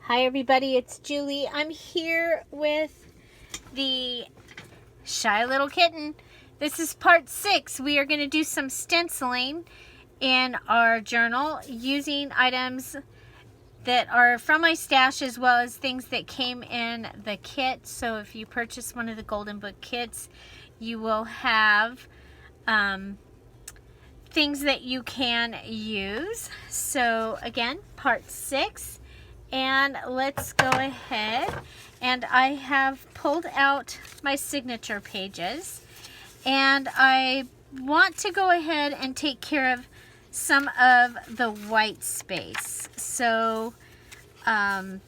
Hi everybody, it's Julie. I'm here with the Shy Little Kitten. This is part 6. We are going to do some stenciling in our journal using items that are from my stash as well as things that came in the kit. So if you purchase one of the Golden Book kits, you will have things that you can use. So again, part 6. And let's go ahead, and I have pulled out my signature pages, and I want to go ahead and take care of some of the white space. So we're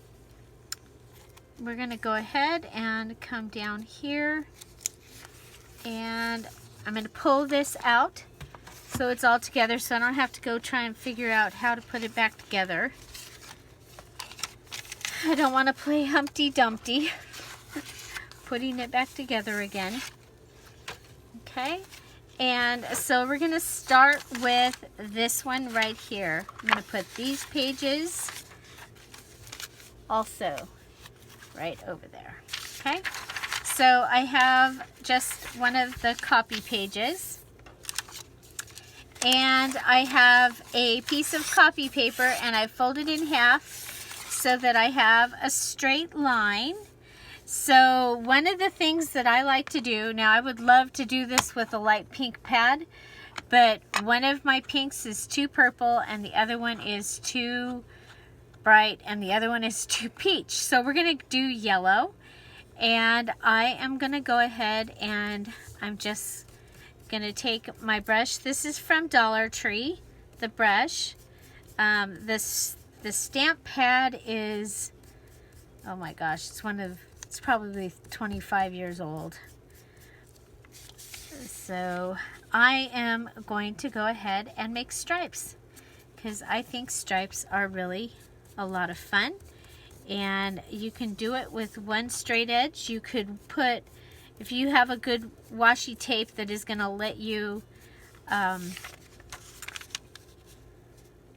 going to go ahead and come down here, and I'm going to pull this out so it's all together so I don't have to go try and figure out how to put it back together. I don't want to play Humpty Dumpty putting it back together again. Okay, and so we're going to start with this one right here. I'm going to put these pages also right over there. Okay, so I have just one of the copy pages, and I have a piece of copy paper, and I folded in half so that I have a straight line. So one of the things that I like to do, now I would love to do this with a light pink pad, but one of my pinks is too purple and the other one is too bright and the other one is too peach. So we're going to do yellow, and I am going to go ahead and I'm just going to take my brush. This is from Dollar Tree, the brush. The stamp pad is, oh my gosh, it's probably 25 years old. So I am going to go ahead and make stripes because I think stripes are really a lot of fun, and you can do it with one straight edge. You could put, if you have a good washi tape that is going to let you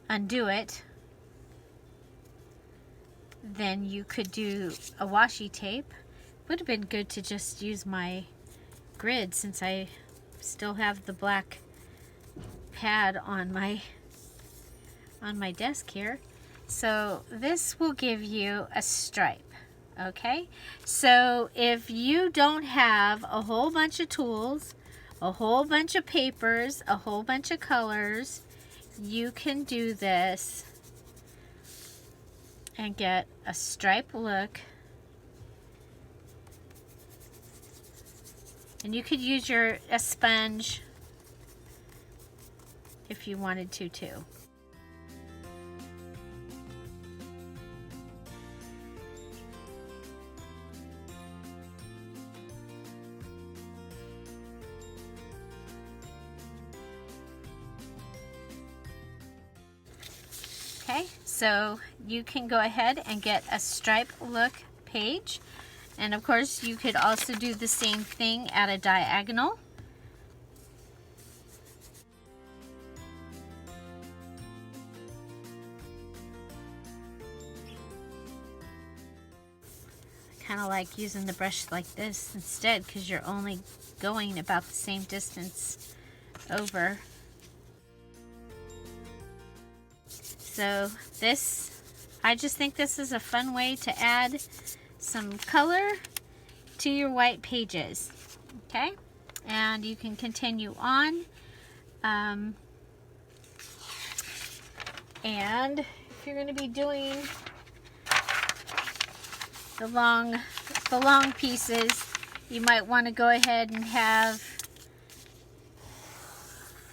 undo it, then you could do a washi tape. Would have been good to just use my grid since I still have the black pad on my desk here. So this will give you a stripe. Okay, so if you don't have a whole bunch of tools, a whole bunch of papers, a whole bunch of colors, you can do this and get a stripe look. And you could use a sponge if you wanted to too. Okay, so you can go ahead and get a stripe look page, and of course you could also do the same thing at a diagonal. I kind of like using the brush like this instead because you're only going about the same distance over. So this, I just think this is a fun way to add some color to your white pages. Okay, and you can continue on. And if you're going to be doing the long pieces, you might want to go ahead and have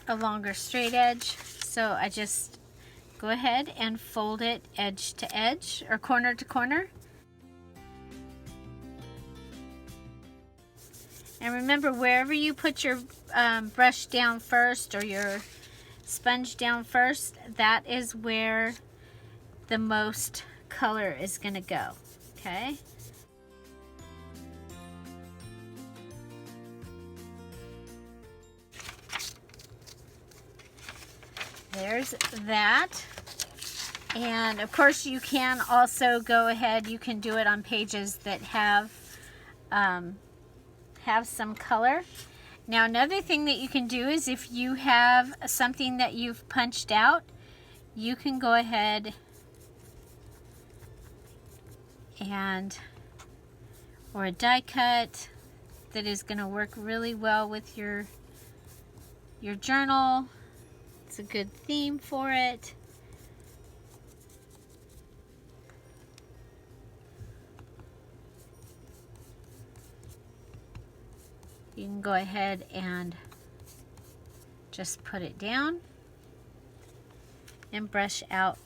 a longer straight edge. So I just go ahead and fold it edge to edge or corner to corner. And remember, wherever you put your brush down first or your sponge down first, that is where the most color is going to go. Okay? There's that. And of course you can also go ahead, you can do it on pages that have some color. Now another thing that you can do is if you have something that you've punched out, you can go ahead and, or a die cut that is going to work really well with your journal. It's a good theme for it. You can go ahead and just put it down and brush out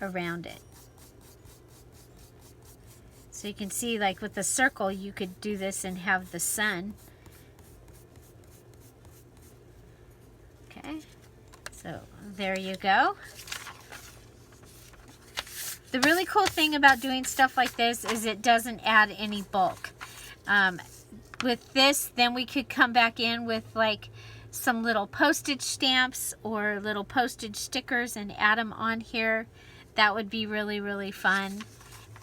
around it. So you can see, like with the circle, you could do this and have the sun. Okay, so there you go. The really cool thing about doing stuff like this is it doesn't add any bulk. With this, then we could come back in with like some little postage stamps or little postage stickers and add them on here. That would be really, really fun.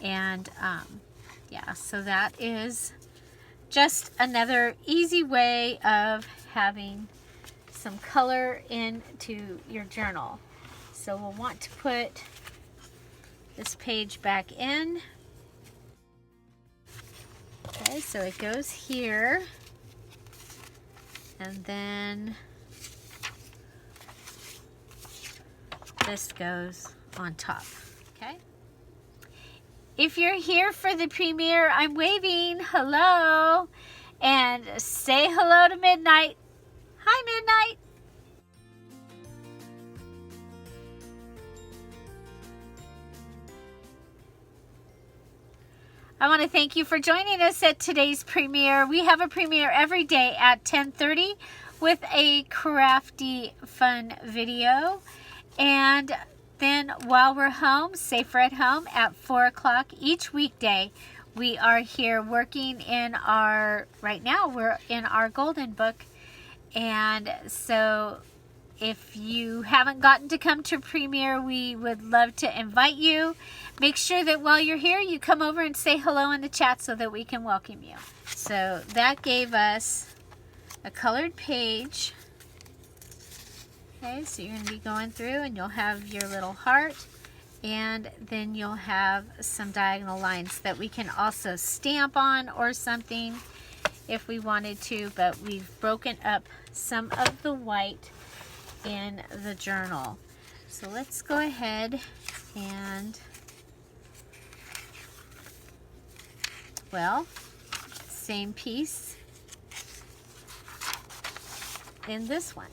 And yeah, so that is just another easy way of having some color into your journal. So we'll want to put this page back in. Okay, so it goes here, and then this goes on top. Okay. If you're here for the premiere, I'm waving hello, and say hello to Midnight. Hi, Midnight. I want to thank you for joining us at today's premiere. We have a premiere every day at 10:30 with a crafty, fun video. And then while we're home, safer at home, at 4 o'clock each weekday, we are here working in our, right now we're in our golden book. And so if you haven't gotten to come to premiere, we would love to invite you. Make sure that while you're here, you come over and say hello in the chat so that we can welcome you. So that gave us a colored page. Okay, so you're going to be going through and you'll have your little heart, and then you'll have some diagonal lines that we can also stamp on or something if we wanted to, but we've broken up some of the white in the journal. So let's go ahead and, well, same piece in this one.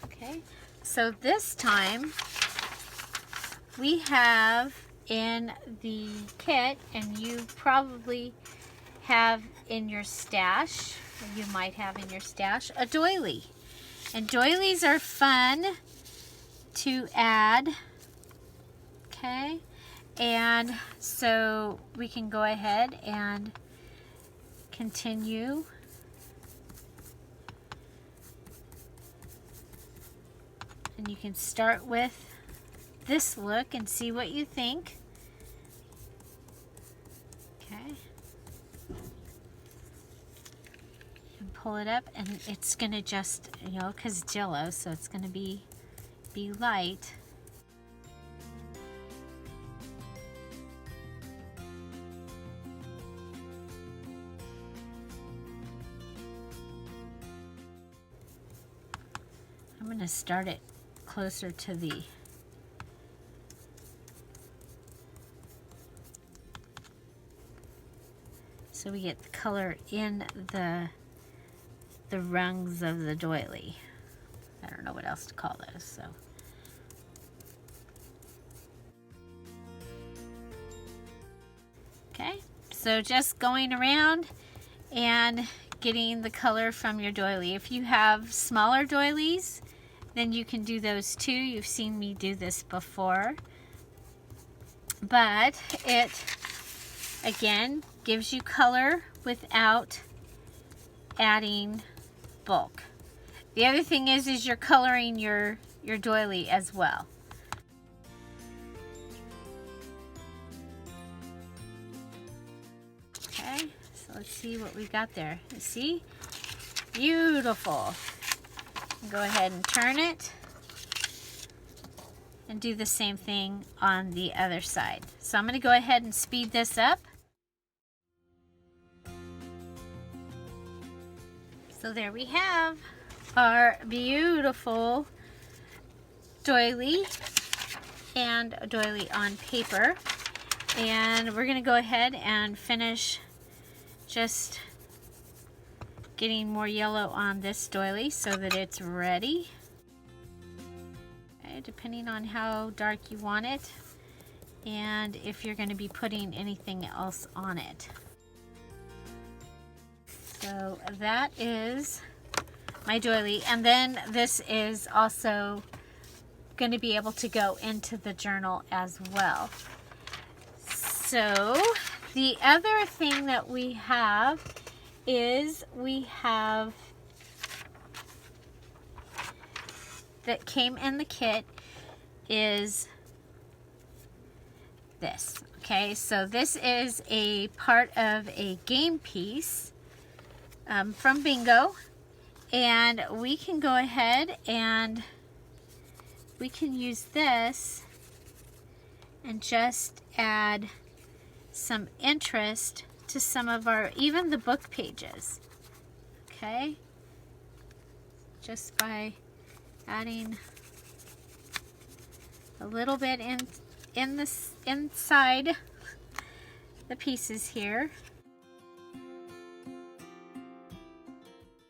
Okay, so this time we have in the kit, and you probably have in your stash, or you might have in your stash, a doily. And doilies are fun to add. Okay, and so we can go ahead and continue. And you can start with this look and see what you think. Okay. And pull it up, and it's going to just, you know, because Jello, so it's going to be light. I'm going to start it closer to the so we get the color in the rungs of the doily. I don't know what else to call those. So okay, so just going around and getting the color from your doily. If you have smaller doilies, then you can do those too. You've seen me do this before. But it, again, gives you color without adding bulk. The other thing is you're coloring your doily as well. Okay, so let's see what we've got there. You see? Beautiful. Go ahead and turn it and do the same thing on the other side. So I'm going to go ahead and speed this up. So there we have our beautiful doily and a doily on paper. And we're going to go ahead and finish just getting more yellow on this doily so that it's ready. Okay, depending on how dark you want it and if you're going to be putting anything else on it. So that is my doily, and then this is also going to be able to go into the journal as well. So the other thing that we have is that came in the kit is this. Okay, so this is a part of a game piece from Bingo, and we can go ahead and we can use this and just add some interest to some of our, even the book pages. Okay, just by adding a little bit in this inside the pieces here.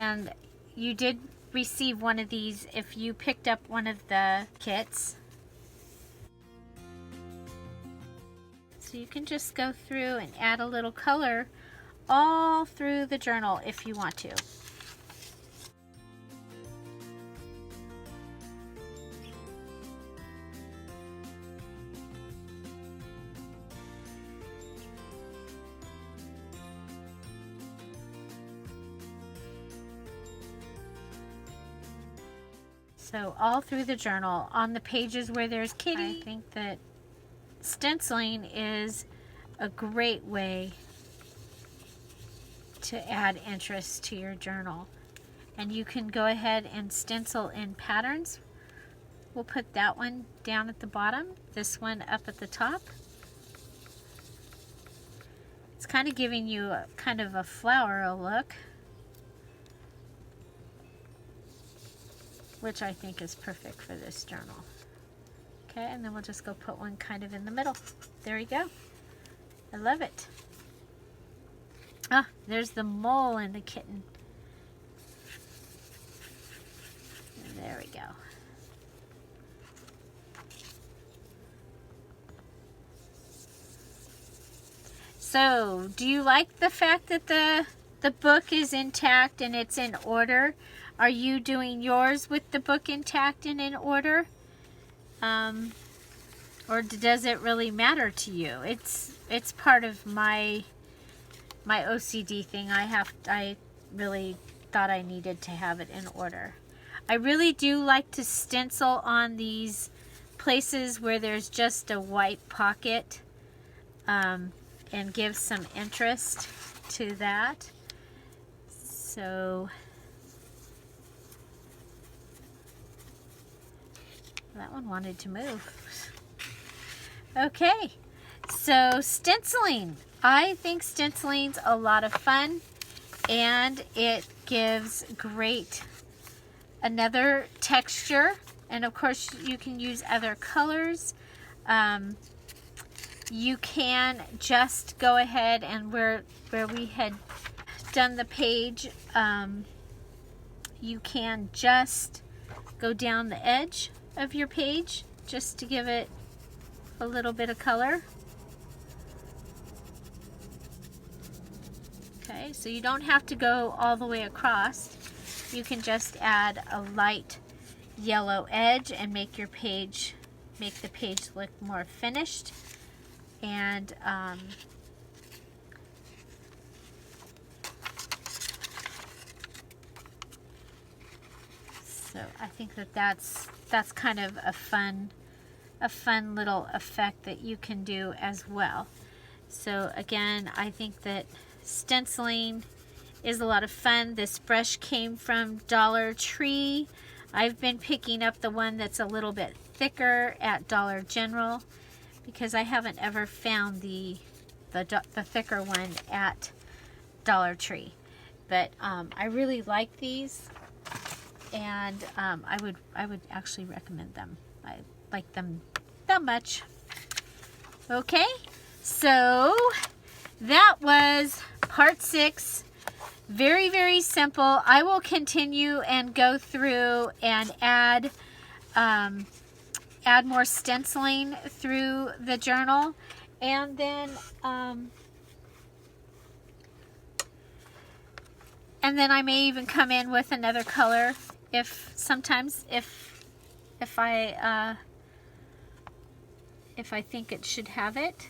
And you did receive one of these if you picked up one of the kits. So you can just go through and add a little color all through the journal if you want to. So all through the journal, on the pages where there's kitty, I think that stenciling is a great way to add interest to your journal. And you can go ahead and stencil in patterns. We'll put that one down at the bottom, this one up at the top. It's kind of giving you a kind of a flower look, which I think is perfect for this journal. Okay, and then we'll just go put one kind of in the middle. There we go. I love it. Ah, there's the mole and the kitten. And there we go. So, do you like the fact that the book is intact and it's in order? Are you doing yours with the book intact and in order? Or does it really matter to you? It's part of my OCD thing. I really thought I needed to have it in order. I really do like to stencil on these places where there's just a white pocket, and give some interest to that. So that one wanted to move. Okay, so stenciling. I think stenciling's a lot of fun, and it gives great another texture. And of course, you can use other colors. You can just go ahead and where we had done the page, you can just go down the edge of your page just to give it a little bit of color. Okay, so you don't have to go all the way across. You can just add a light yellow edge and make the page look more finished. And So I think that that's kind of a fun little effect that you can do as well. So again, I think that stenciling is a lot of fun. This brush came from Dollar Tree. I've been picking up the one that's a little bit thicker at Dollar General because I haven't ever found the thicker one at Dollar Tree. But I really like these, and I would actually recommend them. I like them that much. Okay, so that was part 6. Very, very simple. I will continue and go through and add more stenciling through the journal, and then I may even come in with another color if I think it should have it.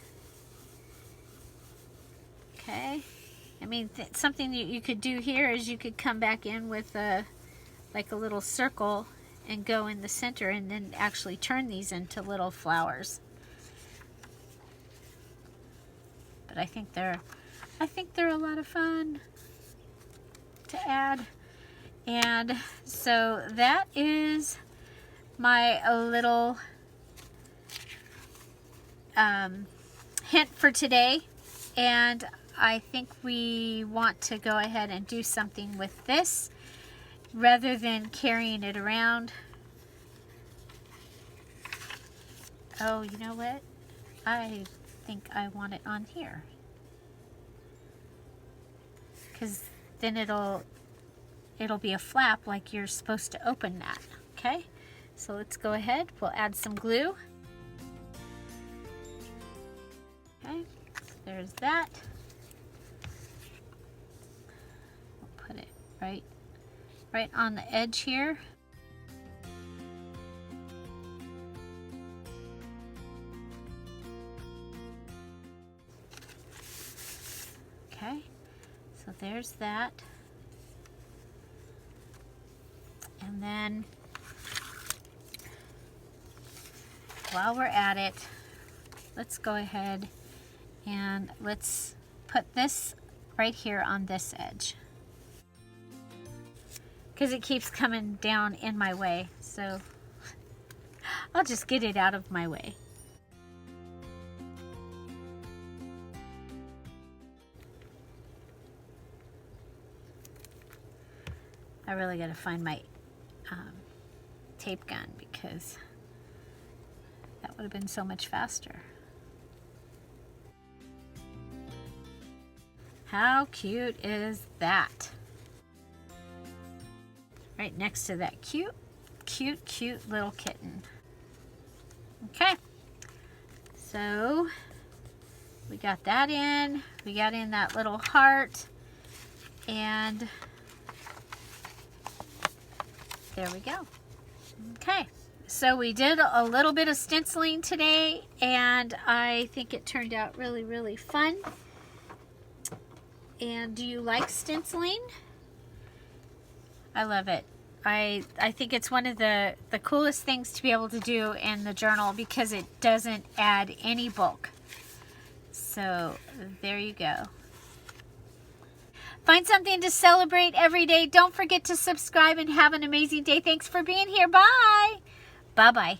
Okay. I mean, something you could do here is you could come back in with like a little circle and go in the center, and then actually turn these into little flowers. But I think they're a lot of fun to add. And so that is my little hint for today, and I think we want to go ahead and do something with this rather than carrying it around. Oh, you know what? I think I want it on here, because then it'll be a flap like you're supposed to open that. Okay, so let's go ahead. We'll add some glue. Okay, so there's that. We'll put it right on the edge here. Okay, so there's that. And then while we're at it, let's go ahead and let's put this right here on this edge, because it keeps coming down in my way, so I'll just get it out of my way. I really gotta find my tape gun, because that would have been so much faster. How cute is that? Right next to that cute little kitten. Okay, so we got that in. We got in that little heart, and there we go. Okay, so we did a little bit of stenciling today, and I think it turned out really, really fun. And do you like stenciling? I love it. I think it's one of the coolest things to be able to do in the journal, because it doesn't add any bulk. So there you go. Find something to celebrate every day. Don't forget to subscribe, and have an amazing day. Thanks for being here. Bye. Bye-bye.